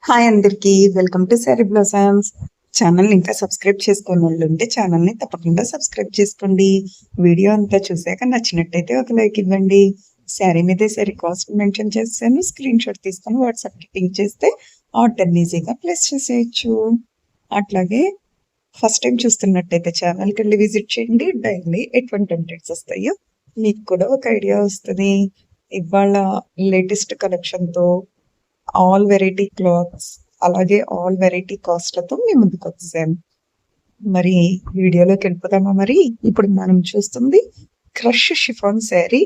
Hi అందరికి welcome to sari blossoms channel. ఇంకా subscribe చేసుకున్న వాళ్ళు ఉంటే ఛానల్ని తప్పకుండా సబ్స్క్రైబ్ చేసుకోండి. వీడియో అంతా చూసాక నచ్చినట్టయితే ఒక లైక్ ఇవ్వండి. శారీ మీద శారీ కాస్ట్ మెన్షన్ చేస్తాను. స్క్రీన్ షాట్ తీసుకొని వాట్సాప్కి పింక్ చేస్తే ఆర్డర్ ఈజీగా ప్లేస్ చేసేయచ్చు. అట్లాగే ఫస్ట్ టైం చూస్తున్నట్టయితే ఛానల్కి వెళ్ళి విజిట్ చేయండి. డైలీ ఎటువంటి అప్డేట్స్ వస్తాయో మీకు కూడా ఒక ఐడియా వస్తుంది. ఇవాళ లేటెస్ట్ కలెక్షన్తో ఆల్ వెరైటీ క్లాత్స్ అలాగే ఆల్ వెరైటీ కాస్ట్లతో మేము ముందుకు వచ్చాము. మరి వీడియోలోకి వెళ్ళిపోతామా? మరి ఇప్పుడు మనం చూస్తుంది crush chiffon sari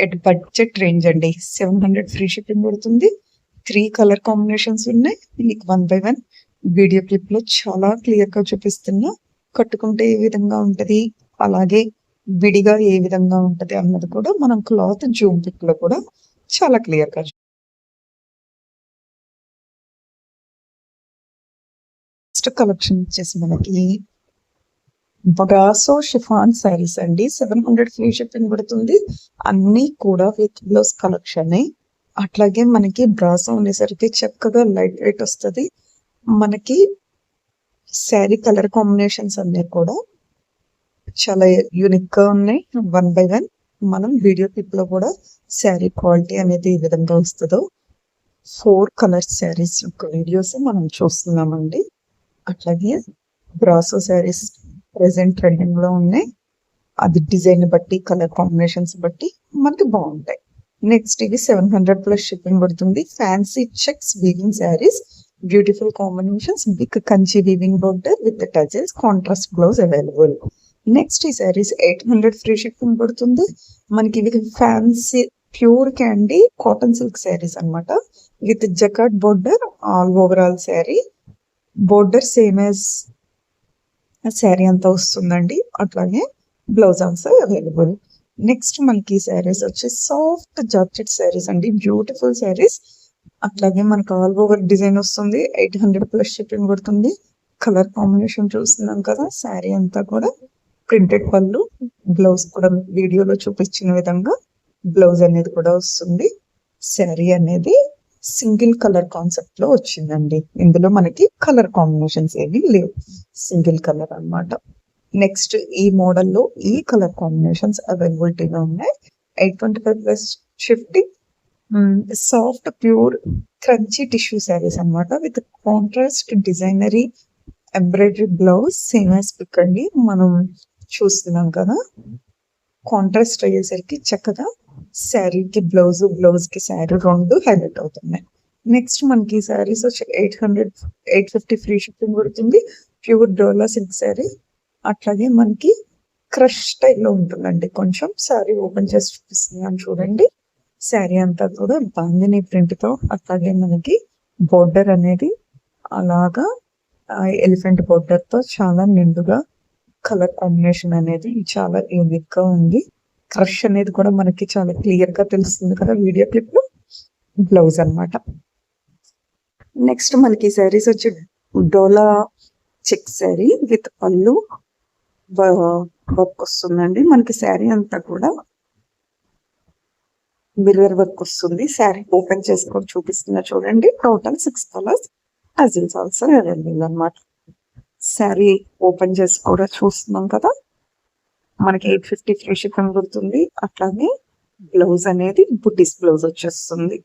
at budget range అండి. 700 ఫ్రీ షిప్పింగ్ పడుతుంది. 3 కలర్ కాంబినేషన్స్ ఉన్నాయి. మీకు 1 by 1 వీడియో క్లిప్ లో చాలా క్లియర్ గా చూపిస్తున్నా. కట్టుకుంటే ఏ విధంగా ఉంటది, అలాగే విడిగా ఏ విధంగా ఉంటది అన్నది కూడా మనం క్లాత్ జూమ్ పిక్ లో కూడా చాలా క్లియర్ గా కలెక్షన్ వచ్చేసి మనకి బగాసో షిఫాన్ శారీస్ అండి. 700 ఫ్రీ షిప్పింగ్ పడుతుంది. అన్ని కూడా విత్ బ్లౌజ్ కలెక్షన్. అట్లాగే మనకి బ్రాసో అనేసరికి చక్కగా లైట్ వెయిట్ వస్తుంది. మనకి శారీ కలర్ కాంబినేషన్స్ అన్ని కూడా చాలా యూనిక్ గా ఉన్నాయి. 1 by 1 మనం వీడియో క్లిప్ లో కూడా శారీ క్వాలిటీ అనేది ఈ విధంగా వస్తుందో 4 కలర్ శారీస్ యొక్క వీడియోస్ మనం చూస్తున్నామండి. అట్లాగే బ్రాసో శారీస్ ప్రెసెంట్ ట్రెండింగ్ లో ఉన్నాయి. అది డిజైన్ బట్టి కలర్ కాంబినేషన్స్ బట్టి మనకి బాగుంటాయి. నెక్స్ట్ ఇది 700 ప్లస్ షిప్పింగ్ పడుతుంది. Fancy checks weaving saris, beautiful combinations, big Kanchi weaving border with touches, contrast blouse available. Next ఈ శారీస్ 800 ఫ్రీ షిప్పింగ్ పడుతుంది. మనకి ఇవి fancy pure candy cotton silk saris అనమాట. With jacquard border all overall sari. Border same as sari అంతా వస్తుందండి. అట్లాగే blouse also available. Next మనకి శారీస్ వచ్చి సాఫ్ట్ జార్జెట్ శారీస్ అండి. బ్యూటిఫుల్ శారీస్. అట్లాగే మనకు ఆల్ ఓవర్ డిజైన్ వస్తుంది. 800 ప్లస్ షిప్పింగ్ పడుతుంది. కలర్ కాంబినేషన్ చూస్తున్నాం కదా. శారీ అంతా కూడా ప్రింటెడ్ పళ్ళు, బ్లౌజ్ కూడా వీడియోలో చూపించిన విధంగా బ్లౌజ్ అనేది కూడా వస్తుంది. శారీ అనేది సింగిల్ కలర్ కాన్సెప్ట్ లో వచ్చిందండి. ఇందులో మనకి కలర్ కాంబినేషన్స్ ఏవి లేవు, సింగిల్ కలర్ అన్నమాట. నెక్స్ట్ ఈ మోడల్లో ఈ కలర్ కాంబినేషన్స్ అవైలబిలిటీగా ఉన్నాయి. 825 plus shifting. Soft pure crunchy tissue saris అనమాట. With contrast designery embroidery blouse same as pick అండి. మనం చూస్తున్నాం కదా. కాంట్రాస్ట్ అయ్యేసరికి చక్కగా శారీకి బ్లౌజ్, బ్లౌజ్ కి శారీ రెండు హైలైట్ అవుతున్నాయి. నెక్స్ట్ మనకి శారీస్ వచ్చి 850 ఫ్రీ షిప్పింగ్ పడుతుంది. ప్యూర్ డోలా సిల్క్ శారీ. అట్లాగే మనకి క్రష్ స్టైల్లో ఉంటుందండి. కొంచెం శారీ ఓపెన్ చేసి చూపిస్తున్నాను చూడండి. శారీ అంతా కూడా బాందిని ప్రింట్ తో, అట్లాగే మనకి బోర్డర్ అనేది అలాగా ఎలిఫెంట్ బోర్డర్ తో చాలా నిండుగా కలర్ కాంబినేషన్ అనేది చాలా యూనిక్ గా ఉంది. క్రష్ అనేది కూడా మనకి చాలా క్లియర్ గా తెలుస్తుంది కదా వీడియో క్లిప్ లో. బ్లౌజ్ అనమాట. నెక్స్ట్ మనకి శారీస్ వచ్చి డోలా చెక్ శారీ విత్ పళ్ళు వర్క్ వస్తుందండి. మనకి శారీ అంతా కూడా మిర్రర్ వర్క్ వస్తుంది. శారీ ఓపెన్ చేసుకొని చూపిస్తున్నా చూడండి. టోటల్ 6 కలర్స్ అజిల్స్ ఆల్సో అవైలబుల్ అనమాట. శారీ ఓపెన్ చేసి కూడా చూస్తున్నాం కదా. మనకి 850 ఫ్రీ షిప్పింగ్ పడుతుంది. అట్లాగే బ్లౌజ్ అనేది బుట్టీస్ బ్లౌజ్ వచ్చేస్తుంది.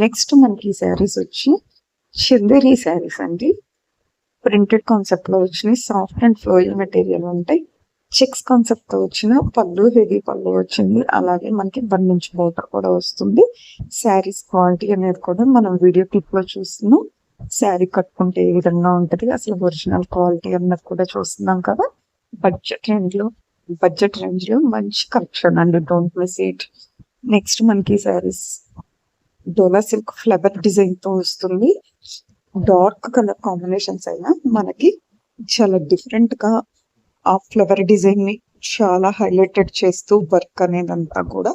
నెక్స్ట్ మనకి శారీస్ వచ్చి చందేరి శారీస్ అండి. ప్రింటెడ్ కాన్సెప్ట్ లో వచ్చినాయి. సాఫ్ట్ అండ్ ఫ్లోయింగ్ మెటీరియల్ ఉంటాయి. చెక్స్ కాన్సెప్ట్ తో వచ్చిన పళ్ళు, హెవీ పళ్ళు వచ్చింది. అలాగే మనకి 1 ఇంచ్ బోర్డర్ కూడా వస్తుంది. శారీస్ క్వాలిటీ అనేది కూడా మనం వీడియో క్లిప్ లో చూస్తున్నాం. శారీ కట్టుకుంటే ఏ విధంగా ఉంటది, అసలు ఒరిజినల్ క్వాలిటీ అన్నది కూడా చూస్తున్నాం కదా. బడ్జెట్ రేంజ్ లో మంచి కలెక్షన్ అండి. Don't miss it. నెక్స్ట్ మనకి శారీస్ డోలా సిల్క్ ఫ్లవర్ డిజైన్ తో వస్తుంది. డార్క్ కలర్ కాంబినేషన్స్ అయినా మనకి చాలా డిఫరెంట్ గా ఆ ఫ్లవర్ డిజైన్ ని చాలా హైలైటెడ్ చేస్తూ వర్క్ అనేది అంతా కూడా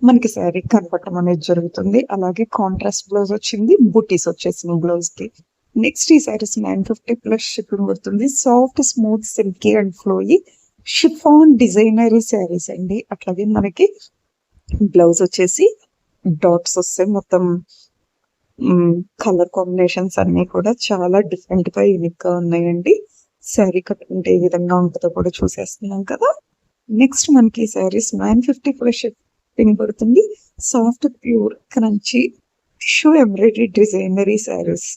మనకి శారీ కనపడటం అనేది జరుగుతుంది. అలాగే కాంట్రాస్ట్ బ్లౌజ్ వచ్చింది. బుటీస్ వచ్చేసింది బ్లౌజ్ కి. నెక్స్ట్ ఈ శారీస్ 950 ప్లస్ షిప్పింగ్ పడుతుంది. Soft smooth silky and ఫ్లోయి chiffon designery saris అండి. అట్లాగే మనకి బ్లౌజ్ వచ్చేసి డాట్స్ వస్తాయి. మొత్తం కలర్ కాంబినేషన్స్ అన్ని కూడా చాలా డిఫరెంట్ గా యూనిక్ గా ఉన్నాయండి. శారీ కట్టుకుంటే ఏ విధంగా ఉంటుందో కూడా చూసేస్తున్నాం కదా. నెక్స్ట్ మనకి శారీస్ 950 ఫ్రెష్ షిప్పింగ్ పడుతుంది. Soft pure crunchy tissue embroidery designery saris.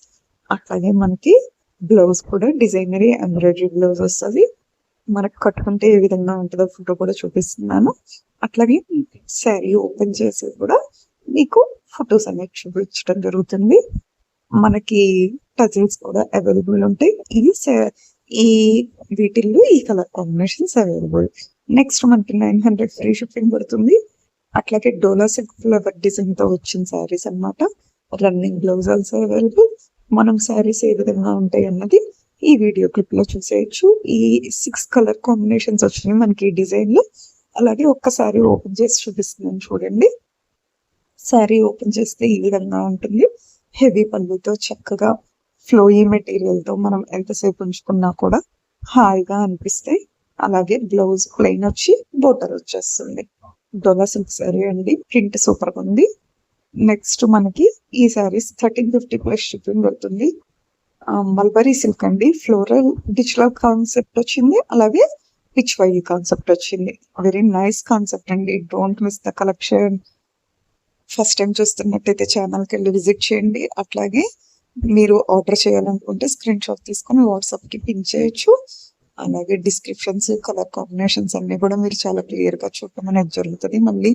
అట్లాగే మనకి బ్లౌజ్ కూడా డిజైనరీ ఎంబ్రాయిడరీ బ్లౌజ్ వస్తుంది. మనకు కట్టుకుంటే ఏ విధంగా ఉంటుందో ఫోటో కూడా చూపిస్తున్నాను. అట్లాగే శారీ ఓపెన్ చేసి కూడా మీకు ఫొటోస్ అనేవి చూపించడం జరుగుతుంది. మనకి టజిల్స్ కూడా అవైలబుల్ ఉంటాయి. ఈ వీటిల్లో ఈ కలర్ కాంబినేషన్స్ అవైలబుల్. నెక్స్ట్ మనకి 900 ఫ్రీ షిప్పింగ్ పడుతుంది. అట్లాగే డోలా సిల్క్ ఫ్లవర్ డిజైన్ తో వచ్చిన శారీస్ అన్నమాట. Running blouse also available. మనం శారీస్ ఏ విధంగా ఉంటాయి అన్నది ఈ వీడియో క్లిప్ లో చూసేయచ్చు. ఈ 6 కలర్ కాంబినేషన్స్ వచ్చినాయి మనకి ఈ డిజైన్ లో. అలాగే ఒక్కసారి ఓపెన్ చేసి చూపిస్తున్నాను చూడండి. శారీ ఓపెన్ చేస్తే ఈ విధంగా ఉంటుంది. హెవీ పళ్ళుతో చక్కగా ఫ్లోయీ మెటీరియల్ తో మనం ఎంతసేపు ఉంచుకున్నా కూడా హాయిగా అనిపిస్తాయి. అలాగే బ్లౌజ్ ప్లెయిన్ వచ్చి బోర్డర్ వచ్చేస్తుంది. డోలా సిల్క్ శారీ అండి, ప్రింట్ సూపర్ గా ఉంది. నెక్స్ట్ మనకి ఈ శారీస్ 1350 ప్లస్ షిప్పింగ్ పడుతుంది. మల్బరీ సిల్క్ అండి, ఫ్లోరల్ డిజిటల్ కాన్సెప్ట్ వచ్చింది. అలాగే పిచ్ వై కాన్సెప్ట్ వచ్చింది. వెరీ నైస్ కాన్సెప్ట్ అండి. Don't miss the collection. First time చూస్తున్నట్టయితే ఛానల్కి వెళ్ళి విజిట్ చేయండి. అట్లాగే మీరు ఆర్డర్ చేయాలనుకుంటే స్క్రీన్ షాట్ తీసుకొని వాట్సాప్కి పిన్ చేయొచ్చు. అలాగే డిస్క్రిప్షన్స్, కలర్ కాంబినేషన్స్ అన్ని కూడా మీరు చాలా క్లియర్గా చూడటం అనేది జరుగుతుంది. మళ్ళీ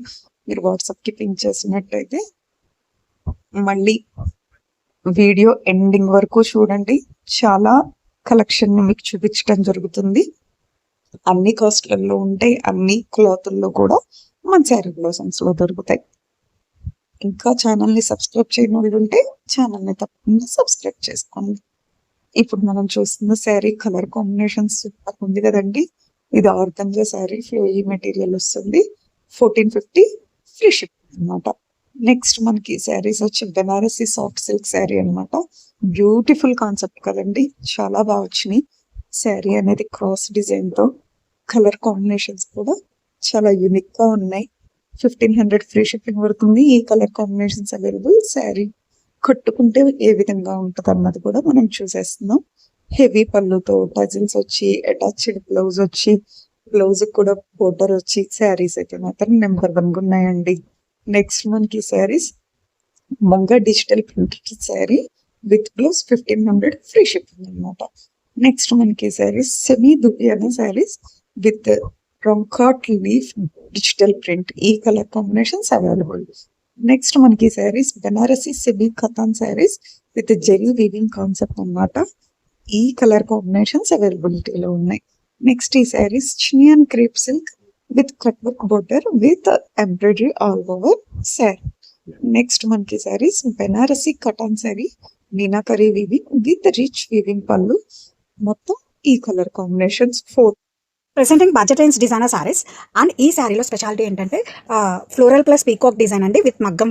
మీరు వాట్సాప్కి పిన్ చేసినట్టయితే మళ్ళీ వీడియో ఎండింగ్ వరకు చూడండి. చాలా కలెక్షన్ మీకు చూపించడం జరుగుతుంది. అన్ని కాస్ట్లలో ఉంటాయి, అన్ని క్లాతుల్లో కూడా మన శారీ బ్లౌజన్స్ లో దొరుకుతాయి. ఇంకా ఛానల్ని సబ్స్క్రైబ్ చేయని వాళ్ళు ఉంటే ఛానల్ని తప్పకుండా సబ్స్క్రైబ్ చేసుకోండి. ఇప్పుడు మనం చూస్తున్న శారీ కలర్ కాంబినేషన్స్ సూపర్ ఉంది కదండి. ఇది ఆర్గంజా శారీ, ఫ్లోయీ మెటీరియల్ వస్తుంది. 1450 ఫ్రీ షిప్పింగ్ అనమాట. నెక్స్ట్ మనకి శారీస్ వచ్చి బెనారసీ సాఫ్ట్ సిల్క్ శారీ అనమాట. బ్యూటిఫుల్ కాన్సెప్ట్ కదండి, చాలా బాగా వచ్చినాయి. శారీ అనేది క్రాస్ డిజైన్ తో, కలర్ కాంబినేషన్స్ కూడా చాలా యూనిక్ గా ఉన్నాయి. 1500 ఫ్రీ షిప్పింగ్ పడుతుంది. ఈ కలర్ కాంబినేషన్స్ అవైలబుల్. శారీ కట్టుకుంటే ఏ విధంగా ఉంటుంది అన్నది కూడా మనం చూసేస్తున్నాం. హెవీ పళ్ళుతో టజిల్స్ వచ్చి అటాచ్డ్ బ్లౌజ్ వచ్చి, బ్లౌజ్ కూడా బోర్డర్ వచ్చి శారీస్ అయితే మాత్రం నెంబర్ 1 ఉన్నాయండి. నెక్స్ట్ మనకి శారీస్ మంగా digital printed sari with blouse 1500 free shipping అనమాట. నెక్స్ట్ మనకి saris semi dupion saris with రంకాట్ లీఫ్ డిజిటల్ ప్రింట్. ఈ కలర్ కాంబినేషన్స్ అవైలబుల్. నెక్స్ట్ మనకి saris Banarasi semi katan saris with zari weaving concept అన్నమాట. ఈ కలర్ కాంబినేషన్స్ అవైలబిలిటీలో ఉన్నాయి. నెక్స్ట్ ఈ saris చినియన్ crepe silk with cut work border with embroidery all over sari. Next మనకి saris Banarasi katan sari meenakari weaving with rich weaving pallu. మొత్తం ఈ colour combinations 4. Presenting budget range designer saris. And ఈ శారీలో స్పెషాలిటీ ఏంటంటే ఫ్లోరల్ ప్లస్ పీకాక్ డిజైన్ అండి విత్ మగ్గం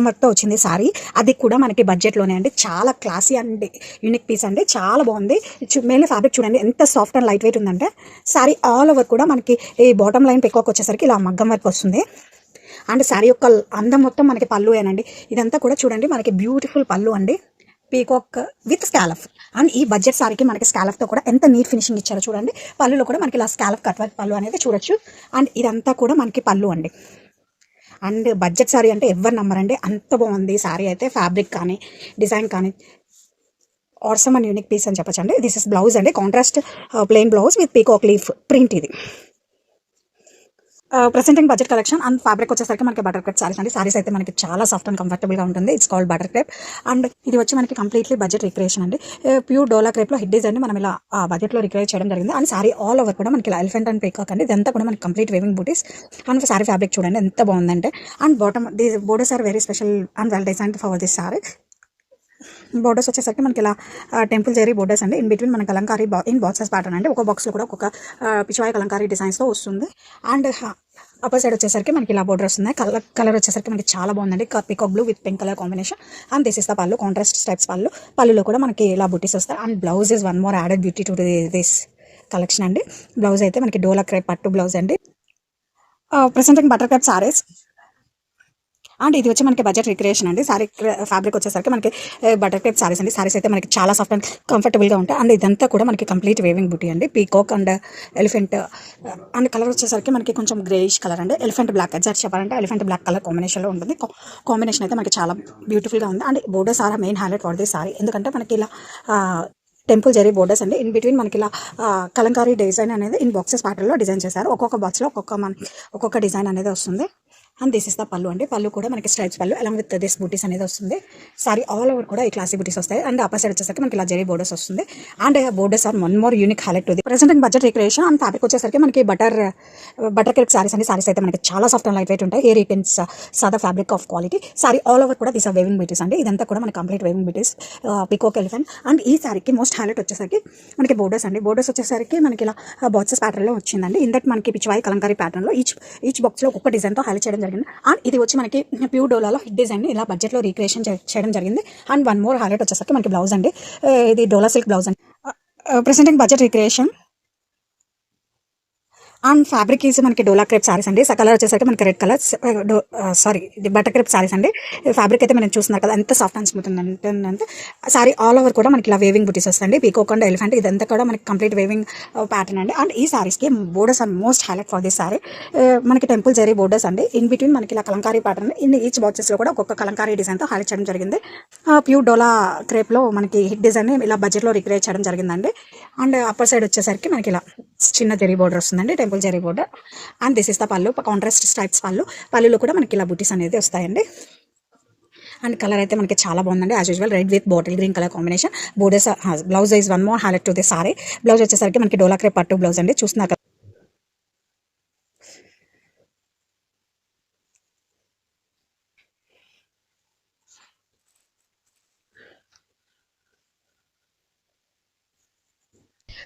వర్క్తో వచ్చింది శారీ. అది కూడా మనకి బడ్జెట్లోనే అండి. చాలా క్లాసీ అండి, యూనిక్ పీస్ అండి, చాలా బాగుంది. మెయిన్లీ ఫ్యాబ్రిక్ చూడండి ఎంత సాఫ్ట్ అండ్ లైట్ వెయిట్ ఉందంటే. శారీ ఆల్ ఓవర్ కూడా మనకి ఈ బాటమ్ లైన్ పీకాక్ వచ్చేసరికి ఇలా మగ్గం వర్క్ వస్తుంది. అండ్ శారీ యొక్క అందం మొత్తం మనకి పళ్ళుయేనండి. ఇదంతా కూడా చూడండి మనకి బ్యూటిఫుల్ పళ్ళు అండి, పీకాక్ విత్ స్కాలఫ్. అండ్ ఈ బడ్జెట్ సారీకి మనకి స్కాలఫ్తో కూడా ఎంత నీట్ ఫినిషింగ్ ఇచ్చారో చూడండి. పళ్ళులో కూడా మనకి ఇలా స్కాలఫ్ కట్ వర్క్ పళ్ళు అనేది చూడొచ్చు. అండ్ ఇదంతా కూడా మనకి పళ్ళు అండి. అండ్ బడ్జెట్ సారీ అంటే ఎవరు నమ్మరండి, అంత బాగుంది సారీ అయితే. ఫ్యాబ్రిక్ కానీ డిజైన్ కానీ ఆసమ్ అండ్ యూనిక్ పీస్ అని చెప్పచ్చండి. దిస్ ఇస్ బ్లౌజ్ అండి, contrast plain blouse with peacock leaf print. ఇది presenting budget collection. And fabric వచ్చేసరికి మనకి బటర్ క్రేప్ సారీస్ అండి. సారీస్ అయితే మనకి చాలా సాఫ్ట్ అండ్ కంఫర్టబుల్గా ఉంటుంది. It's called butter crepe. And ఇది వచ్చి మనకి కంప్లీట్లీ బడ్జెట్ రిక్రియేషన్ అండి. ప్యూర్ డోలా క్రేప్లో హిట్ డిజైన్ మనం ఇలా బడ్జెట్లో రిక్రియేట్ చేయడం జరిగింది. అండ్ సారీ ఆల్ ఓవర్ కూడా మనకి ఎలిఫెంట్ అండ్ పీకాక్ అండి. ఇదంతా కూడా మనకి complete weaving buttis. And saree fabric చూడండి ఎంత బాగుందంటే. And bottom the borders are very special and well designed for this saree. Borders వచ్చేసరికి మనకి ఇలా టెంపుల్ జెరీ బోర్డర్స్ అండి. ఇన్ బిట్వీన్ మనకి కలంకారీ ఇన్ బాక్సెస్ ప్యాటర్న్ అండి. ఒక బాక్స్లో కూడా ఒక్కొక్క పిచ్వాయి కలంకారీ డిజైన్స్తో వస్తుంది. అండ్ అప్పర్ సైడ్ వచ్చేసరికి మనకి ఇలా బోర్డర్స్ ఉన్నాయి. కలర్ వచ్చేసరికి మనకి చాలా బాగుందండి, peacock blue with pink colour combination. And this is the పళ్ళు, కాంట్రాస్ట్ స్టెప్స్ పళ్ళు. పళ్ళులో కూడా మనకి ఇలా బుటీస్ వస్తాయి. And blouse is one more added beauty to this collection అండి. బ్లౌజ్ అయితే మనకి డోలా క్రేప్ పట్టు బ్లౌజ్ అండి. Presenting butter crepe saris. And ఇది వచ్చి మనకి బడ్జెట్ రిక్రియేషన్ అండి. సారీ ఫ్యాబ్రిక్ వచ్చేసరికి మనకి బటర్ క్రేప్ సారీస్ అండి. సారీస్ అయితే మనకి చాలా సాఫ్ట్ అండ్ కంఫర్టబుల్గా ఉంటాయి. అండ్ ఇదంతా కూడా మనకి కంప్లీట్ వేవింగ్ బుటీ అండి. Peacock and elephant and colour వచ్చేసరికి మనకి కొంచెం గ్రేయిష్ కలర్ అండి. ఎలిఫెంట్ బ్లాక్ ఎగ్జాక్ట్ చెప్పాలంటే ఎలిఫెంట్ బ్లాక్ కలర్ కాంబినేషన్లో ఉంటుంది. కాంబినేషన్ అయితే మనకి చాలా బ్యూటిఫుల్గా ఉంది. And borders are main highlight for this saree. ఎందుకంటే మనకి ఇలా టెంపుల్ జరీ బోర్డర్స్ అండి. ఇన్ బిట్వీన్ మనకి ఇలా కలంకారీ డిజైన్ అనేది ఇన్ బాక్సెస్ ప్యాటర్న్లో డిజైన్ చేశారు. ఒక్కొక్క బాక్స్లో ఒక్కొక్క డిజైన్ అనేది వస్తుంది. అండ్ దిస్ ఇస్ ద పళ్ళు అండి. పళ్ళు కూడా మనకి స్ట్రైప్స్ పళ్ళు అలాంగ్ విత్ దిస్ బూటీస్ అనేది వస్తుంది. సారీ ఆల్ ఓవర్ కూడా ఈ క్లాసిక్ బూటీస్ వస్తాయి. అండ్ అప్పర్ సైడ్ వచ్చేసరికి మనకి ఇలా జరీ బోర్డర్స్ వస్తుంది. And borders are one more unique highlight to the present and budget recreation. And fabric వచ్చేసరికి మనకి బటర్ క్రేప్ సారీస్ అండి. సారీస్ అయితే మనకి చాలా సాఫ్ట్ అండ్ లైట్ వెయిట్ ఉంటాయి. ఏ రీటెన్స్ సాదా fabric of quality. Saree all over కూడా దీస్ ఆర్ వేవింగ్ బూటీస్ అండి. ఇదంతా కూడా మనకి complete weaving buttis peacock elephant. And ఈ సారీకి మోస్ట్ హైలైట్ వచ్చేసరికి మనకి బోర్డర్స్ అండి. బోర్డర్స్ వచ్చేసరికి మనకి ఇలా బాక్సెస్ ప్యాటర్న్లో వచ్చిందండి. ఇన్ దట్ మనకి పిచ్వాయి కలంకారీ ప్యాటర్న్లో ఈచ్ బాక్స్లో ఒక్కొక్క డిజైన్తో హైలైట్ చేయడం జరిగింది. అండ్ ఇది వచ్చి మనకి ప్యూర్ డోలాలో హిట్ డిజైన్ ఇలా బడ్జెట్లో రీక్రియేషన్ చేయడం జరిగింది. అండ్ వన్ మోర్ హైలైట్ వచ్చేసరికి మనకి బ్లౌజ్ అండి. ఇది డోలా సిల్క్ బ్లౌజ్ అండి. Presenting budget recreation. And fabric is మనకి డోలా క్రేప్ సారీస్ అండి. కలర్ వచ్చేసరికి మనకి రెడ్ కలర్ ఇది బటర్ క్రేప్ సారీస్ అండి. ఫ్యాబ్రిక్ అయితే మనం చూస్తున్నారు కదా ఎంత సాఫ్ట్ అండ్ స్మూత్ ఉందంటే సారీ ఆల్ ఓవర్ కూడా మనకి ఇలా వేవింగ్ బుటీస్ వస్తాయండి. పీకాక్ అండ్ ఎలిఫెంట్ ఇదంతా కూడా మనకి కంప్లీట్ వేవింగ్ ప్యాటర్న్ అండి. అండ్ ఈ సారీస్కి borders are most highlight for this sari. మనకి టెంపుల్ జరీ బోర్డర్స్ అండి. ఇన్ బిట్వీన్ మనకి ఇలా కలంకారీ ప్యాటర్న్ ఇన్ ఈచ్ బాక్సెస్లో కూడా ఒక్కొక్క కలంకారీ డిజైన్తో హైలైట్ చేయడం జరిగింది. ప్యూర్ డోలా క్రేప్లో మనకి హిట్ డిజైన్ ఇలా బడ్జెట్లో రిక్రియేట్ చేయడం జరిగిందండి. అండ్ అప్పర్ సైడ్ వచ్చేసరికి మనకి ఇలా చిన్న జరీ బోర్డర్ వస్తుందండి. Temple zari border. And this is the పళ్ళు. కాంట్రాస్ట్ స్ట్రైప్స్ పళ్ళులో కూడా మనకి ఇలా బుటీస్ అనేది వస్తాయండి. అండ్ కలర్ అయితే మనకి చాలా బాగుందండి. As usual red with bottle green colour combination. Borders blouse is one more highlight to the sorry. Blouse వచ్చేసరికి మనకి డోలా క్రేప్ పట్టు బ్లౌజ్ అండి. చూస్తున్నారు.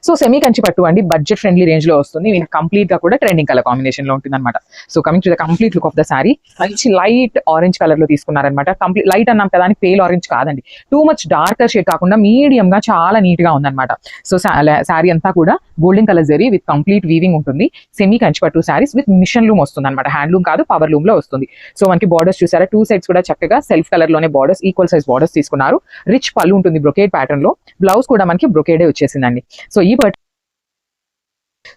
సో సెమీ కంచి పట్టు అండి, బడ్జెట్ ఫ్రెండ్లీ రేంజ్ లో వస్తుంది. మీకు కంప్లీట్ గా కూడా ట్రెండింగ్ కలర్ కాంబినేషన్ లో ఉంటుంది అనమాట. So coming to the complete look of the sorry, మంచి లైట్ ఆరెంజ్ కలర్ లో తీసుకున్నారనమాట. కంప్లీట్ లైట్ అన్నాం కదా అని పేల్ ఆరెంజ్ కాదండి, టూ మచ్ డార్కర్ షేడ్ కాకుండా మీడియం గా చాలా నీట్ గా ఉందన్నమాట. సో సారీ అంతా కూడా golden colour zari with complete weaving ఉంటుంది. సెమీ కంచి పట్టు సారీస్ విత్ మిషన్ లూమ్ వస్తుంది అనమాట. హ్యాండ్లూమ్ కాదు, పవర్ లూమ్ లో వస్తుంది. సో మనకి బార్డర్స్ చూసారా, టూ సైడ్స్ కూడా చక్కగా సెల్ఫ్ కలర్ లోనే బార్డర్స్, ఈక్వల్ సైజ్ బార్డర్స్ తీసుకున్నారు. రిచ్ పళ్ళు ఉంటుంది బ్రొకేడ్ ప్యాటర్న్ లో. బ్లౌజ్ కూడా మనకి బ్రొకేడే వచ్చేసిందండి. So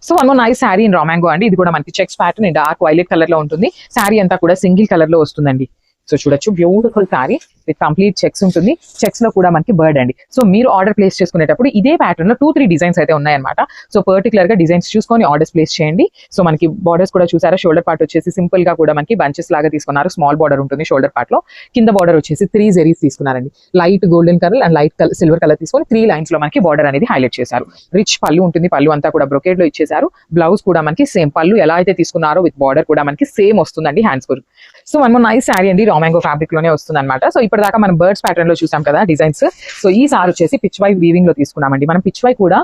so one more nice sari in రామాంగో అండి. ఇది కూడా మనకి checks pattern dark violet colour లో ఉంటుంది. శారీ అంతా కూడా సింగిల్ కలర్ లో వస్తుందండి. సో చూడొచ్చు, beautiful sari with complete checks ఉంటుంది. చెక్స్ లో కూడా మనకి బర్డ్ అండి. సో మీరు ఆర్డర్ ప్లేస్ చేసుకునేటప్పుడు ఇదే ప్యాటర్న్ లో 2-3 డిజైన్స్ అయితే ఉన్నాయన్నమాట. సో పర్టికులర్ గా డిజైన్స్ చూసుకొని ఆర్డర్స్ ప్లేస్ చేయండి. సో మనకి బార్డర్స్ కూడా చూసారా, షోల్డర్ పార్ట్ వచ్చేసి సింపుల్ గా కూడా మనకి బంచెస్ లాగా తీసుకున్నారు. స్మాల్ బార్డర్ ఉంటుంది షోల్డర్ పార్ట్ లో. కింద బార్డర్ వచ్చేసి 3 జెరీస్ తీసుకున్నారండి. Light golden colour and light silver colour తీసుకొని 3 లైన్స్ లో మనకి బార్డర్ అనేది హైలైట్ చేశారు. రిచ్ పళ్ళు ఉంటుంది. పళ్ళు అంతా కూడా బ్రొకేడ్ లో ఇచ్చేసారు. బ్లౌజ్ కూడా మనకి సేమ్ పళ్ళు ఎలా అయితే తీసుకున్నారో విత్ బార్డర్ కూడా మనకి సేమ్ వస్తుందండి హ్యాండ్స్ కూడా. So one more nice sari అండి, రామాంగో ఫ్యాబ్రిక్ లోనే వస్తుంది అనమాట. సో ఇప్పటిదాకా మనం బర్డ్స్ ప్యాటర్న్ లో చూసాం కదా డిజైన్స్. సో ఈ సారీ వచ్చేసి పిచ్ వై వీవింగ్ లో తీసుకున్నామండి. మనం పిచ్ వై కూడా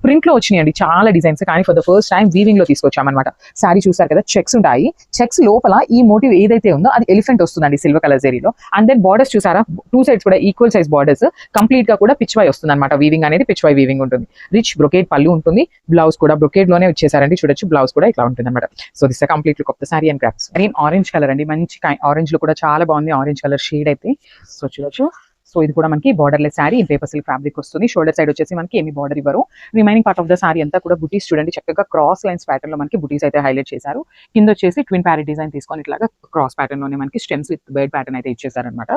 ప్రింట్ లో వచ్చినాయండి చాలా డిజైన్స్, కానీ for the first time weaving లో తీసుకొచ్చామన్నమాట. శారీ చూసారు కదా, చెక్స్ ఉంటాయి. చెక్స్ లోపల ఈ మోటివ్ ఏదైతే ఉందో అది ఎలిఫెంట్ వస్తుందండి సిల్వర్ కలర్ జరీలో. అండ్ దెన్ బార్డర్స్ చూసారా, టూ సైడ్స్ కూడా ఈక్వల్ సైజ్ బార్డర్స్, కంప్లీట్ గా కూడా పిచ్ వై వస్తుంది అనమాట. వీవింగ్ అనేది పిచ్ వై వీవింగ్ ఉంటుంది. రిచ్ బ్రొకేడ్ పళ్ళు ఉంటుంది. బ్లౌజ్ కూడా బ్రొకేడ్ లోనే వచ్చేసారండి. చూడొచ్చు, బ్లౌజ్ కూడా ఇట్లా ఉంటుంది అనమాట. So this complete look of the sorry and crafts. Green orange colour అండి, మంచి ఆరెంజ్ లో కూడా చాలా బాగుంది ఆరెంజ్ కలర్ షేడ్ అయితే. సో చూడొచ్చు, సో ఇది కూడా మనకి borderless sorry in paper silk fabric వస్తుంది. షోల్డర్ సైడ్ వచ్చేసి మనకి ఏమి బార్డర్ ఇవ్వరు. Remaining part of the sorry అంతా కూడా బుటీస్ చూడండి, చక్కగా క్రాస్ లైన్స్ ప్యాటర్న్ లో మనకి బుటీస్ అయితే హైలైట్ చేశారు. కింద వచ్చేసి ట్విన్ ప్యారెట్ డిజైన్ తీసుకొని ఇట్లాగా క్రాస్ ప్యాటర్న్ లోనే మనకి స్టెమ్స్ విత్ బర్డ్ ప్యాటర్న్ అయితే ఇచ్చేసారనమాట.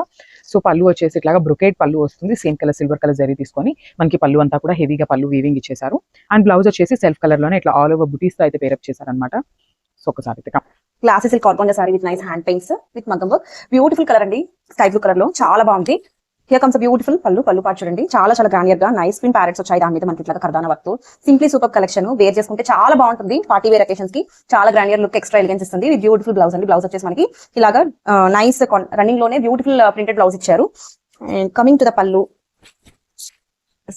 సో పళ్ళు వచ్చేసి ఇట్లాగా బ్రొకేడ్ పళ్ళు వస్తుంది. Same colour silver colour zari తీసుకొని మనకి పళ్ళు అంతా కూడా హెవీగా పళ్ళు వీవింగ్ ఇచ్చేసారు. అండ్ బ్లౌజ్ వచ్చేసి సెల్ఫ్ కలర్ లోనే ఇట్లా ఆల్ ఓవర్ బుటీస్ తో అయితే పేరప్ చేశారనమాట. సో ఒకసారి classy silk organza sorry with nice hand paints with మగ్గం వర్క్. బ్యూటిఫుల్ కలర్ అండి, స్కై బ్లూ కలర్ లో చాలా బాగుంది. హియర్ కమ్స్ బ్యూటిఫుల్ పళ్ళు పార్ట్ చూడండి, చాలా గ్రాండియర్ గా నైస్ పిన్ ప్యారెట్స్ వచ్చాయి. దాని మీద మనకి ఇట్లా కర్దానా వర్క్ తో సింప్లీ సూపర్ కలెక్షన్. వేర్ చేసుకుంటే చాలా బాగుంటుంది. పార్టీ వేర్ అకేషన్స్ కి చాలా గ్రాండియర్ లుక్, ఎక్స్ట్రా ఎలిగెన్స్ ఇస్తుంది. విత్ బ్యూటిఫుల్ బ్లౌజ్ అండి. బ్లౌజ్ వచ్చేసి మనకి ఇలాగా నైస్ రన్నింగ్ లోనే బ్యూటిఫుల్ ప్రింటెడ్ బ్లౌజ్ ఇచ్చారు. అండ్ కమింగ్ టు ద పళ్ళు,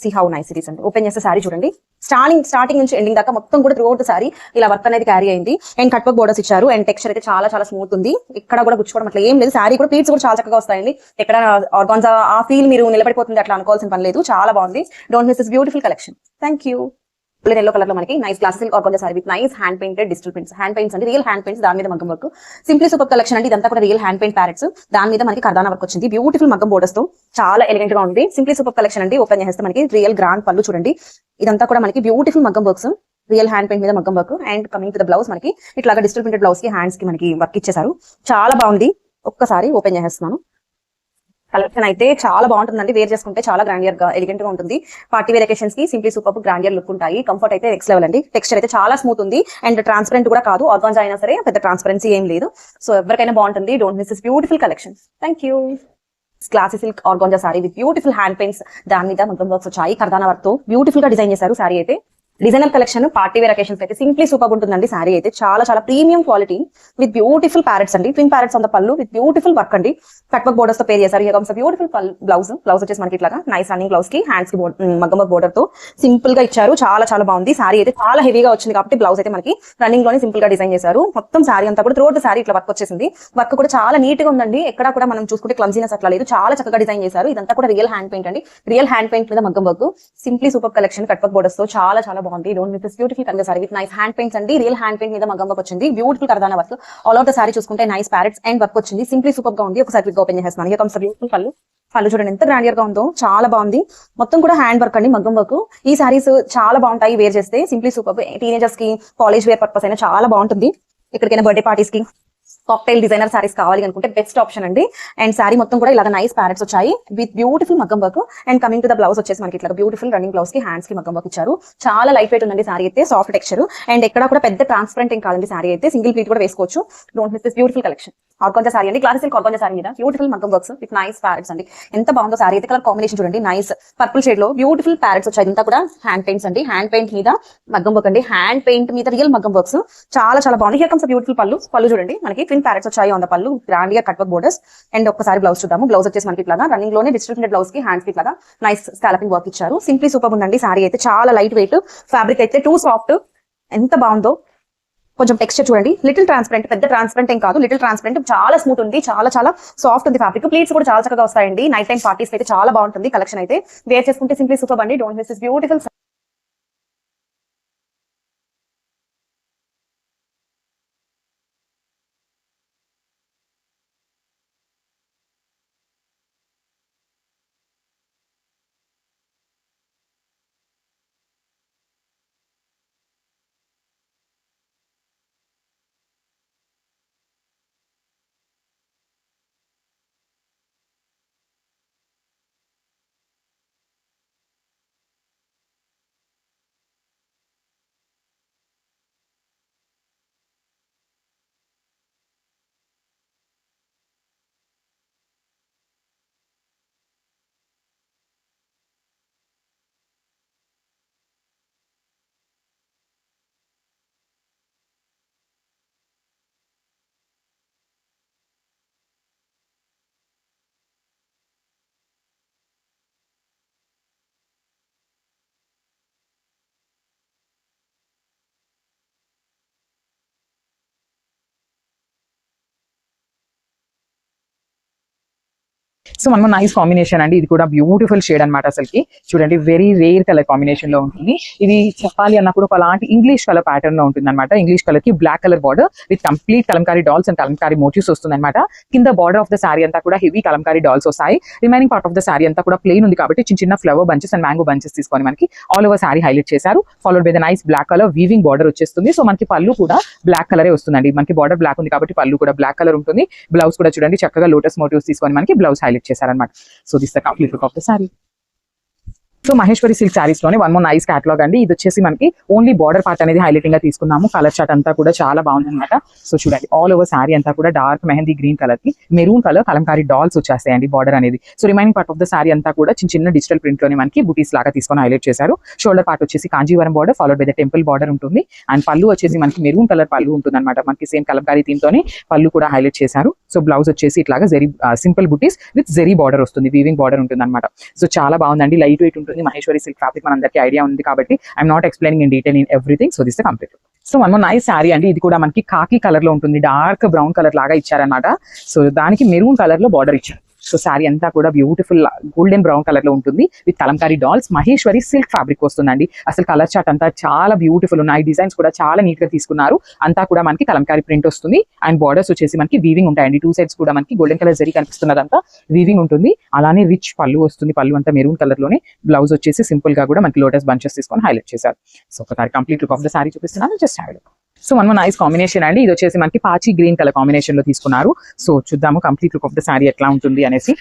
see how nice it is అండి. ఓపెన్ చేస్తే సారీ చూడండి, స్టార్టింగ్ నుంచి ఎండింగ్ దాకా మొత్తం కూడా త్రూ అవుట్ సారీ ఇలా వర్క్ అనేది క్యారీ అయింది. అండ్ కట్ వర్క్ బోర్డర్స్ ఇచ్చారు. అండ్ టెక్స్చర్ అయితే చాలా స్మూత్ ఉంది. ఇక్కడ కూడా గుచ్చుకోవడం అట్లా ఏం లేదు. సారీ కూడా ప్లీట్స్ కూడా చాలా చక్కగా వస్తాయండి. ఎక్కడ ఆర్గాన్జా ఆ ఫీల్ మీరు నిలబడిపోతుంది అట్లా అనుకోవాల్సిన పని లేదు. చాలా బాగుంది. Don't miss this beautiful collection. Thank you. Yellow colour లో మనకి nice classic organza sorry with nice hand painted digital prints. Hand paints అండి, రియల్ హ్యాండ్ పెయింట్స్, దాని మీద మగ్గం వర్క్. సింప్లీ సూపర్ కలెక్షన్ అండి, ఇదంతా కూడా రియల్ హ్యాండ్ పెయింట్ ప్యారెట్స్, దాని మీద మనకి కర్దానా వర్క్ వచ్చింది. బ్యూటిఫుల్ మగ్గం బోర్డర్స్ తో చాలా ఎలిగెంట్ గా ఉంది. సింప్లీ సూపర్ కలెక్షన్ అండి. ఓపెన్ చేస్తే మనకి రియల్ గ్రాండ్ పళ్ళు చూడండి. ఇదంతా కూడా మనకి బ్యూటిఫుల్ మగ్గం వర్క్స్, రియల్ హ్యాండ్ పెయింట్ మీద మగ్గం work. And coming to the blouse మనకి ఇట్లాగా డిజిటల్ ప్రింటెడ్ బ్లౌజ్ కి హ్యాండ్స్ కి మనకి వర్క్ ఇచ్చేసారు. చాలా బాగుంది. ఒక్కసారి ఓపెన్ చేసేస్తున్నాను. కలెక్షన్ అయితే చాలా బాగుంటుందండి. వేర్ చేసుకుంటే చాలా గ్రాండియర్ గా ఎలిగెంట్ గా ఉంటుంది. పార్టీ వేర్ అకేషన్స్ కి సింప్లీ సూపర్ గ్రాండియర్ లుక్ ఉంటాయి. కంఫర్ట్ అయితే నెక్స్ట్ లెవెల్ అండి. టెక్స్చర్ అయితే చాలా స్మూత్ ఉంది అండ్ ట్రాన్స్పరెంట్ కూడా కాదు. ఆర్గాన్జా అయినా సరే పెద్ద ట్రాన్స్పరెన్సీ ఏం లేదు. సో ఎవరికైనా బాగుంటుంది. Don't miss this beautiful collection. Thank you. Classy silk organza saree with beautiful hand paints, దాని మీద మగ్గం వర్క్స్ వచ్చాయి. కర్దానా వర్క్ తో బ్యూటిఫుల్ గా డిజైన్ చేశారు. సారీ అయితే designer collection, party wear occasions అయితే సింప్లీ సూపర్ ఉంటుందండి. సారీ అయితే చాలా చాలా premium quality with beautiful parrots అండి. Twin parrots on the pallu with beautiful work అండి. కట్ వర్క్ బోర్డర్స్ తో పేర్ చేశారు. హియర్ కమ్స్ బ్యూటిఫుల్ బ్లౌజ్ వచ్చేసి మనకి ఇట్లాగా నైస్ రన్నింగ్ బ్లౌజ్ కి హ్యాండ్స్ కి మగ్గం వర్క్ బోర్డర్ తో సింపుల్ గా ఇచ్చారు. చాలా చాలా బాగుంది. సారీ అయితే చాలా హెవీగా వచ్చింది కాబట్టి బ్లౌజ్ అయితే మనకి రన్నింగ్ లోనే సింపుల్ గా డిజైన్ చేశారు. మొత్తం సారీ అంతా కూడా త్రూఅవుట్ సారీ ఇట్లా వర్క్ వచ్చేసింది. వర్క్ కూడా చాలా నీట్ గా ఉందండి. ఎక్కడ కూడా మనం చూసుకుంటే క్లమ్జీనెస్ అట్లా లేదు. చాలా చక్కగా డిజైన్ చేశారు. ఇదంతా కూడా రియల్ హ్యాండ్ పెయింట్ అండి. రియల్ హ్యాండ్ పెయింట్ మీద మగ్గం work. Simply super collection, cut work borders తో చాలా చాలా బాగుంది. డోంట్ మిస్ దిస్ బ్యూటిఫుల్ కర్దానా sari with nice hand paints అండి. రియల్ హ్యాండ్ పెయింట్ మీద మగ్గం వర్క్ వచ్చింది. బ్యూటిఫుల్ కర్దానా work. All over the sari చూసుకుంటే నైస్ ప్యారెట్స్ అండ్ వర్క్ వచ్చింది. సింప్లీ సూపర్ గా ఉంది. ఒకసారి ఓపెన్ చేసేస్తున్నాను. హియర్ కమ్స్ బ్యూటిఫుల్ పళ్ళు చూడండి ఎంత గ్రాండియర్ గా ఉందో. చాలా బాగుంది. మొత్తం కూడా హ్యాండ్ వర్క్ అండి, మగ్గం వర్క్. ఈ సారీస్ చాలా బాగుంటాయి వేర్ చేస్తే. Simply super. టీనేజర్స్ కి కాలేజ్ వేర్ పర్పస్ అయినా చాలా బాగుంటుంది. ఎక్కడికైనా బర్త్డే పార్టీస్ కి కాక్టైల్ డిజైనర్ సారీస్ కావాలి అనుకుంటే బెస్ట్ ఆప్షన్ అండి. అండ్ సారీ మొత్తం కూడా ఇలాగ నైస్ ప్యారెట్స్ వచ్చాయి విత్ బ్యూటిఫుల్ మగ్గం work. And coming to the blouse వచ్చేసి మనకి ఇట్లా బ్యూటిఫుల్ రన్నింగ్ బ్లౌజ్ కి హ్యాండ్స్ కి మగ్గం వర్క్ ఇచ్చారు. చాలా లైట్ వెయిట్ ఉందండి సారీ అయితే, సాఫ్ట్ టెక్స్చర్ అండ్ ఎక్కడ కూడా పెద్ద ట్రాన్స్పరెంట్ ఏం కాదండి. సారీ అయితే సింగిల్ ప్లీట్ కూడా వేసుకోవచ్చు. Don't miss this beautiful collection. Organza sorry అండి, క్లాసిక్ సిల్క్ ఆర్గాన్జా సారీ మీద బ్యూటిఫుల్ మగ్గం వర్క్స్ విత్ నైస్ ప్యారెట్స్ అండి. ఎంత బాగుందో సారీ అయితే. కలర్ కాంబినేషన్ చూడండి, నైస్ పర్పుల్ షేడ్ లో బ్యూటిఫుల్ ప్యారెట్స్ వచ్చాయి. ఇంత కూడా హ్యాండ్ పెయింట్స్ అండి. హ్యాండ్ పెయింట్ మీద మగ్గం వర్క్ అండి. హ్యాండ్ పెయింట్ మీద రియల్ మగ్గం వర్క్స్ చాలా చాలా బాగుంది. హియర్ కమ్స్ బ్యూటిఫుల్ పళ్ళు చూడండి. మనకి ట్విన్ ప్యారెట్స్ వచ్చాయి ఆన్ ద పళ్ళు, గ్రాండ్ గా కట్ వర్క్ బోర్డర్స్. అండ్ ఒక్కసారి బ్లౌజ్ చూద్దాము. బ్లౌజ్ వచ్చేసి మనకి ఇట్లాగా రన్నింగ్ లోనే డిస్ట్రిబ్యూటెడ్ బ్లౌజ్ కి హ్యాండ్స్ కి ఇట్లాగా నైస్ స్కాలపింగ్ వర్క్ ఇచ్చారు. సింప్లీ సూపర్ ఉందండి. సారీ అయితే చాలా లైట్ వెయిట్, ఫ్యాబ్రిక్ అయితే టూ సాఫ్ట్. ఎంత బాగుందో. కొంచెం టెక్స్చర్ చూడండి, లిటిల్ ట్రాన్స్పరెంట్, పెద్ద ట్రాన్స్పరెంట్ ఏం కాదు, లిటిల్ ట్రాన్స్పరెంట్. చాలా స్మూత్ ఉంది, చాలా చాలా సాఫ్ట్ ఉంది ఫ్యాబ్రిక్. ప్లీట్స్ కూడా చాలా చక్కగా వస్తాయండి. నైట్ టైం పార్టీస్ అయితే చాలా బాగుంటుంది. కలెక్షన్ అయితే వేర్ చేసుకుంటే సింప్లీ సూపర్ అండి. Don't miss this beautiful. So మనము నైస్ కాంబినేషన్ అండి. ఇది కూడా బ్యూటిఫుల్ షేడ్ అనమాట. అసలుకి చూడండి, వెరీ రేర్ కలర్ కాంబినేషన్ లో ఉంటుంది. ఇది చెప్పాలి అన్నప్పుడు ఒక అలాంటి ఇంగ్లీష్ కలర్ ప్యాటర్న్ లో ఉంటుంది అనమాట. ఇంగ్లీష్ కలర్ కి black colour border with complete kalamkari dolls and kalamkari motifs వస్తుంది అనమాట. కింద బార్డర్ ఆఫ్ ద సారీ అంతా కూడా హెవీ కలంకారీ డాల్స్ వస్తాయి. Remaining part of the sorry అంతా కూడా ప్లెయిన్ ఉంది కాబట్టి చిన్న చిన్న flower bunches and mango bunches తీసుకొని మనకి ఆల్ ఓవర్ సారీ హైలైట్ చేశారు. Followed by the nice black colour weaving border వచ్చేస్తుంది. సో మనకి పళ్ళు కూడా బ్లాక్ కలరే వస్తుందండి. మనకి బార్డర్ బ్లాక్ ఉంది కాబట్టి పళ్ళు కూడా బ్లాక్ కలర్ ఉంటుంది. బ్లౌజ్ కూడా చూడండి చక్కగా లోటస్ మోటివ్స్ తీసుకొని మనకి బ్లౌజ్ హైలైట్ చేశారనమాట. So this is the complete look of the saree. So Maheshwari silk saris లోనే వన్ మోర్ నైస్ క్యాటలాగ్ అండి. ఇది వచ్చేసి మనకి ఓన్లీ బార్డర్ పార్ట్ అనేది హైలైటింగ్ గా తీసుకున్నాము. కలర్ చార్ట్ అంతా కూడా చాలా బాగుంది అనమాట. సో చూడండి, ఆల్ ఓవర్ సారీ అంతా కూడా డార్క్ మెహందీ గ్రీన్ కలర్ కి మెరూన్ కలర్ కలంకారీ డాల్స్ వచ్చేస్తాయండి బార్డర్ అనేది. So remaining part of the sorry అంతా కూడా చిన్న చిన్న డిజిటల్ ప్రింట్ లోనే మనకి బుటీస్ లాగా తీసుకొని హైలైట్ చేశారు. షోల్డర్ పార్ట్ వచ్చేసి Kanjeevaram border followed by the temple border ఉంటుంది. అండ్ పళ్ళు వచ్చేసి మనకి మెరూన్ కలర్ పళ్ళు ఉంటుంది అనమాట. మనకి సేమ్ కలంకారీ థీమ్ తోనే పళ్ళు కూడా హైలైట్ చేశారు. సో బ్లౌజ్ వచ్చేసి ఇట్లాగా zari simple buttis with zari border వస్తుంది, వీవింగ్ బార్డర్ ఉంటుంది అనమాట. సో చాలా బాగుందండి, లైట్ వెయిట్ ఉంటుంది. మహేశ్వరి సిల్క్ ఫ్యాబ్రిక్ మనందరికీ ఐడియా ఉంది కాబట్టి I'm not explaining in detail in everything. So this the complete. So one more nice sari అండి. ఇది కూడా మనకి కాకి కలర్ లో ఉంటుంది, డార్క్ బ్రౌన్ కలర్ లాగా ఇచ్చారనమాట. సో దానికి మెరూన్ కలర్ లో బార్డర్ ఇచ్చారు. సో శారీ అంతా కూడా బ్యూటిఫుల్ గోల్డెన్ బ్రౌన్ కలర్ లో ఉంటుంది with kalamkari dolls. Maheshwari silk fabric వస్తుందండి. అసలు కలర్ చార్ట్ అంతా చాలా బ్యూటిఫుల్ ఉన్నాయి. డిజైన్స్ కూడా చాలా నీట్ గా తీసుకున్నారు. అంతా కూడా మనకి కలంకారీ ప్రింట్ వస్తుంది అండ్ బార్డర్స్ వచ్చేసి మనకి వీవింగ్ ఉంటాయండి. 2 సైడ్స్ కూడా మనకి గోల్డెన్ కలర్ జరీ కనిపిస్తున్నదంతా వీవింగ్ ఉంటుంది. అలానే రిచ్ పళ్ళు వస్తుంది. పళ్ళు అంతా మెరూన్ కలర్ లోనే. బ్లౌజ్ వచ్చేసి సింపుల్ గా కూడా మనకి లోటస్ బంచెస్ తీసుకొని హైలైట్ చేశారు. సో ఒకసారి complete look of the sari చూపిస్తున్నాను. Just have it. So one nice combination అండి. ఇది వచ్చేసి మనకి పాచి గ్రీన్ కలర్ కాంబినేషన్ లో తీసుకున్నారు. సో చూద్దాము complete look of the sari ఎట్లా ఉంటుంది అనేసి.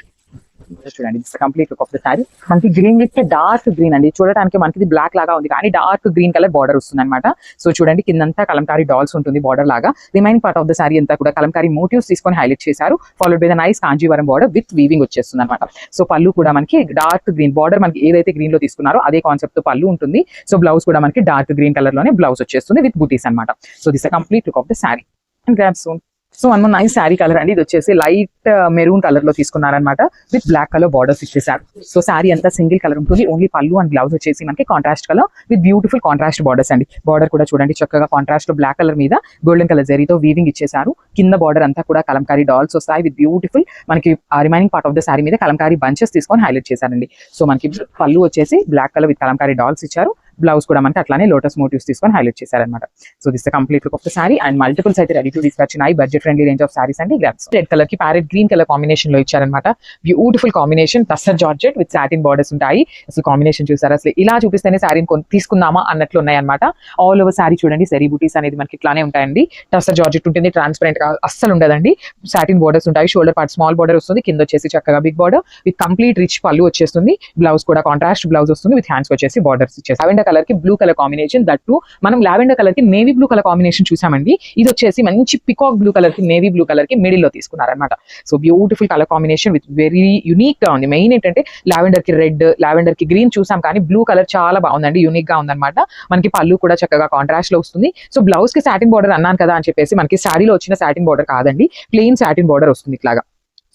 చూడండి complete look of the sari మనకి గ్రీన్ విత్ డార్క్ గ్రీన్ అండి. చూడడానికి మనకి బ్లాక్ లాగా ఉంది కానీ డార్క్ గ్రీన్ కలర్ బార్డర్ వస్తుంది అనమాట. సో చూడండి కిందంతా కలంకారీ డాల్స్ ఉంటుంది బార్డర్ లాగా. Remaining part of the sari అంతా కూడా కలంకారీ మోటివ్స్ తీసుకొని హైలైట్ చేశారు. Followed by the nice Kanjeevaram border with weaving వచ్చేస్తుంది అనమాట. సో పళ్ళు కూడా మనకి డార్క్ గ్రీన్ బార్డర్ మనకి ఏదైతే గ్రీన్ లో తీసుకున్నారో అదే కాన్సెప్ట్ తో పళ్ళు ఉంటుంది. సో బ్లౌజ్ కూడా మనకి డార్క్ గ్రీన్ కలర్ లోనే బ్లౌజ్ వచ్చేస్తుంది విత్ బూటీస్ అనమాట. So this complete look of the saree and grab soon. So one nice sari colour అండి. ఇది వచ్చేసి లైట్ మెరూన్ కలర్ లో తీసుకున్నారనమాట విత్ బ్లాక్ కలర్ బార్డర్స్ ఇచ్చేసారు. సో శారీ అంతా సింగిల్ కలర్ ఉంటుంది. ఓన్లీ పళ్ళు అండ్ బ్లౌజ్ వచ్చేసి మనకి contrast colour with beautiful contrast borders అండి. బార్డర్ కూడా చూడండి చక్కగా కాంట్రాస్ట్ లో బ్లాక్ కలర్ మీద గోల్డెన్ కలర్ జరీతో వీవింగ్ ఇచ్చేసారు. కింద బార్డర్ అంతా కూడా కలంకారీ డాల్స్ వస్తాయి విత్ బ్యూటిఫుల్ మనకి remaining part of the saree మీద కలంకారీ బంచెస్ తీసుకొని హైలైట్ చేశారండి. సో మనకి పళ్ళు వచ్చేసి black colour with kalamkari dolls ఇచ్చారు. బ్లౌజ్ కూడా మనకి అట్లానే లోటస్ మోటివ్స్ తీసుకొని హైలైట్ చేశారనమాట. So this complete look of the saree and multiples అయితే రెడీ టు డిస్పాచ్ ఉన్నాయి. Budget friendly range of sarees అండి. రెడ్ కలర్ కి ప్యారెట్ గ్రీన్ కలర్ కాంబినేషన్ లో ఇచ్చారనమాట. Beautiful combination. Tussar georgette with satin borders ఉంటాయి. అసలు కాంబినేషన్ చూసారు. అసలు ఇలా చూపిస్తేనే శారీని తీసుకుందామా అన్నట్లు ఉన్నాయి అనమాట. ఆల్ ఓవర్ శారీ చూడండి జరీ బూటీస్ అనేది మనకి ఇట్లానే ఉంటాయండి. టస్సర్ జార్జెట్ ఉంటుంది. ట్రాన్స్పరెంట్ గా అస్సలు ఉండదండి. సాటిన్ బార్డర్స్ ఉంటాయి. షోల్డర్ పార్ట్ స్మాల్ బార్డర్ వస్తుంది. కింద వచ్చేసి చక్కగా big border with complete rich pallu వచ్చేస్తుంది. బ్లౌజ్ కూడా కాంట్రాస్ట్ బ్లౌజ్ వస్తుంది విత్ హ్యాండ్స్ వచ్చేసి బార్డర్స్ ఇచ్చేసి. లావెండర్ కలర్ కి బ్లూ కలర్ కాంబినేషన్. దట్టు మనం లావెండర్ కలర్ కి నేవీ బ్లూ కలర్ కాంబినేషన్ చూసామండి. ఇది వచ్చేసి మంచి పికాక్ బ్లూ కలర్ కి నేవీ బ్లూ కలర్ కి మిడిల్ లో తీసుకున్నారనమాట. So beautiful colour combination with very unique గా ఉంది. మెయిన్ ఏంటంటే లావెండర్ కి రెడ్, లావెండర్ కి గ్రీన్ చూసాం కానీ బ్లూ కలర్ చాలా బాగుందండి. యూనిక్ గా ఉందన్నమాట. మనకి పళ్ళు కూడా చక్కగా కాంట్రాస్ట్ లో వస్తుంది. సో బ్లౌజ్ కి సాటిన్ బార్డర్ అన్నాను కదా అని చెప్పేసి మనకి శారీలో వచ్చిన సాటిన్ బార్డర్ కాదండి. ప్లెయిన్ సాటిన్ బార్డర్ వస్తుంది ఇట్లాగా.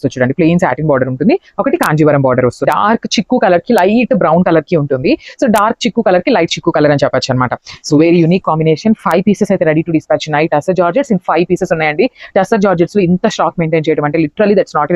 సో చూడండి ప్లెయిన్ సాటిన్ బార్డర్ ఉంటుంది. ఒకటి కాంజీవరం బార్డర్ వస్తుంది. డార్క్ చిక్కు కలర్ కి లైట్ బ్రౌన్ కలర్ కి ఉంటుంది. సో డార్క్ చిక్కు కలర్ కి లైట్ చిక్కు కలర్ అని చెప్పొచ్చు అనమాట. So very unique combination. 5 pieces అయితే రెడీ టు డిస్పాచ్ ఉన్నాయి. టస్సర్ జార్జెట్స్ ఇన్ 5 పీసెస్ ఉన్నాయండి. టస్సర్ జార్జెట్స్ లో ఇంత స్టాక్ మెయింటైన్ చేయడం అంటే literally that's not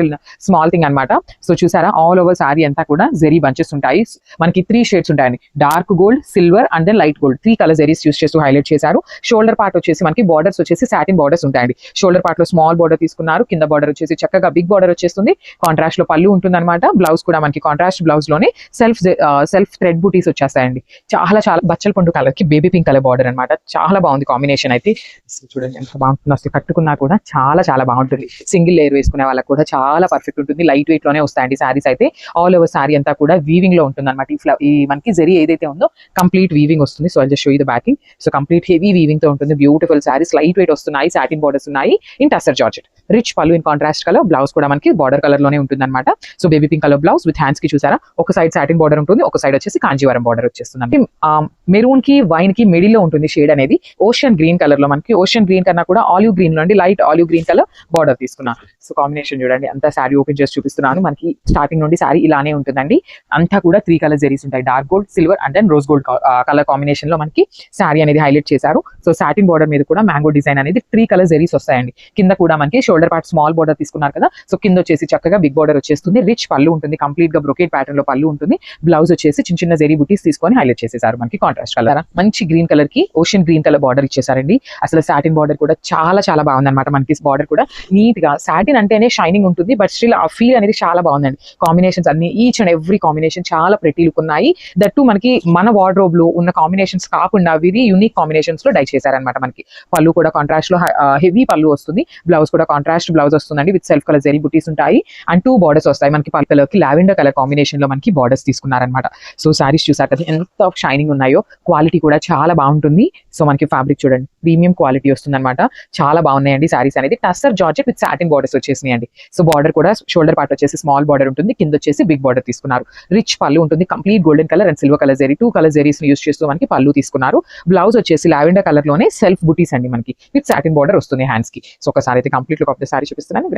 small thing అనమాట. సో చూసారా ఆల్ ఓవర్ సారీ అంతా కూడా జెరీ బంచెస్ ఉంటాయి. మనకి 3 షేడ్స్ ఉంటాయండి. Dark gold, silver and then light gold. 3 colour zaris use చేస్తూ హైలైట్ చేశారు. షోల్డర్ పార్ట్ వచ్చేసి మనకి బార్డర్స్ వచ్చేసి సాటిన్ బార్డర్స్ ఉంటాయండి. షోల్డర్ పార్ట్ లో స్మాల్ బార్డర్ తీసుకున్నారు. కింద బార్డర్ వచ్చేసి చక్కగా బిగ్ బార్డర్ వచ్చేస్తుంది. కాంట్రాస్ట్ లో పళ్ళు ఉంటుంది అనమాట. బ్లౌజ్ కూడా మనకి కాంట్రాస్ట్ బ్లౌజ్ లోనే సెల్ఫ్ థ్రెడ్ బూటీస్ వచ్చేస్తాయండి. చాలా బచ్చల పండు కలర్ కి బేబీ పింక్ కలర్ బార్డర్ అనమాట. చాలా బాగుంది కాంబినేషన్ అయితే. చూడండి ఎంత బాగుంటుంది. అసలు కట్టుకున్నా కూడా చాలా బాగుంటుంది. సింగిల్ లేయర్ వేసుకునే వాళ్ళకి కూడా చాలా పర్ఫెక్ట్ ఉంటుంది. లైట్ వెయిట్ లోనే వస్తాయండి సారీస్ అయితే. ఆల్ ఓవర్ సారీ అంతా కూడా వీవింగ్ లో ఉంటుంది అనమాట. ఈ మనకి జరీ ఏదైతే ఉందో కంప్లీట్ వీవింగ్ వస్తుంది. So I just show you the backing. So complete heavy weaving తో ఉంటుంది. బ్యూటిఫుల్ సారీస్ లైట్ వెయిట్ వస్తున్నాయి. సాటిన్ బార్డర్స్ ఉన్నాయి. In tussar georgette. రిచ్ పళ్ళు ఇన్ కాంట్రాస్ట్ కలర్. బ్లౌజ్ కూడా మనకి బార్డర్ కలర్ లోనే ఉంటుంది అనమాట. So baby pink colour blouse with hands కి చూసారా ఒక సైడ్ సాటిన్ బార్డర్ ఉంటుంది. ఒక సైడ్ వచ్చేసి కాంజీవరం బార్డర్ వచ్చేస్తుంది. మెరూన్ కి వైన్ కి మిడిల్ లో ఉంటుంది షేడ్ అనేది. ఓషన్ గ్రీన్ కలర్ లో మనకి ఓషన్ గ్రీన్ కన్నా కూడా ఆలివ్ గ్రీన్ లో light olive green colour border తీసుకున్నాను. సో కాంబినేషన్ చూడండి. అంతా శారీ ఓపెన్ చేసి చూపిస్తున్నాను. మనకి స్టార్టింగ్ నుండి శారీ ఇలానే ఉంటుందండి. అంతా కూడా 3 కలర్ జెరీస్ ఉంటాయి. Dark gold, silver and then rose gold colour combination లో మనకి శారీ అనేది హైలైట్ చేశారు. సో సాటిన్ బార్డర్ మీద కూడా మ్యాంగో డిజైన్ అనేది 3 కలర్ జెరీస్ వస్తాయండి. కింద కూడా మనకి షోల్డర్ పార్ట్ స్మాల్ బార్డర్ తీసుకున్నారు కదా. సో కింద వచ్చేసి చక్కగా బిగ్ బార్డర్ వచ్చేస్తుంది. రిచ్ పళ్ళు ఉంటుంది. కంప్లీట్ గా బ్రొకేట్ ప్యాటర్న్ లో పళ్ళు ఉంటుంది. బ్లౌజ్ వచ్చేసి చిన్న జెరీ బుటీస్ తీసుకొని హైలైట్ చేసేసారు. మనకి కాంట్రాస్ట్ కలర్ మంచి గ్రీన్ కలర్ కి ఓషన్ గ్రీన్ కలర్ బార్డర్ ఇచ్చేసారండి. అసలు సాటిన్ బార్డర్ కూడా చాలా బాగుంది అనమాట. మనకి బార్డర్ కూడా నీట్ గా సాటిన్ అంటేనే షైనింగ్ ఉంటుంది. బట్ స్టిల్ ఆ ఫీల్ అనేది చాలా బాగుందండి. కాంబినేషన్స్ అన్ని ఈచ్ అండ్ ఎవ్రీ కాంబినేషన్ చాలా ప్రెటీ లుక్ ఉన్నాయి. దట్టు మనకి మన వార్డ్రోబ్ లో ఉన్న కాంబినేషన్స్ కాకుండా వెరీ యూనిక్ కాంబినేషన్స్ లో డై చేశారనమాట. మనకి పళ్ళు కూడా కాంట్రాస్ట్ లో హెవీ పళ్ళు వస్తుంది. బ్లౌజ్ కూడా కాంట్రాస్ట్ బ్లౌజ్ వస్తుందండి విత్ సెల్ఫ్ కలర్ జెరీ బుటీస్ ఉంటాయి. అండ్ 2 బార్డర్స్ వస్తాయి. మనకి పల్ కలర్ కి లావెండర్ కలర్ కాంబినేషన్ లో మనకి బార్డర్స్ తీసుకున్నారనమాట. సో సారీస్ చూసారు కదా ఎంత షైనింగ్ ఉన్నాయో. క్వాలిటీ కూడా చాలా బాగుంటుంది. సో మనకి ఫ్యాబ్రిక్ చూడండి ప్రీమియం క్వాలిటీ వస్తుంది అనమాట. చాలా బాగున్నాయండి సారీస్ అనేది. Tussar georgette with satin borders వచ్చేసినాయండి. సో బార్డర్ కూడా షోల్డర్ పార్ట్ వచ్చేసి స్మాల్ బార్డర్ ఉంటుంది. కింద వచ్చేసి బిగ్ బార్డర్ తీసుకున్నారు. రిచ్ పళ్ళు ఉంటుంది. Complete golden colour and silver colour zari 2 colour zaris use చేస్తూ మనకి పళ్ళు తీసుకున్నారు. బ్లౌజ్ వచ్చేసి లావెండర్ కలర్ లోనే సెల్ఫ్ బుటీస్ అండి మనకి విత్ సాటిన్ బార్డర్ వస్తుంది హ్యాండ్స్ కి. సో ఒకసారి అయితే complete look of the sorry చూపిస్తున్నాను.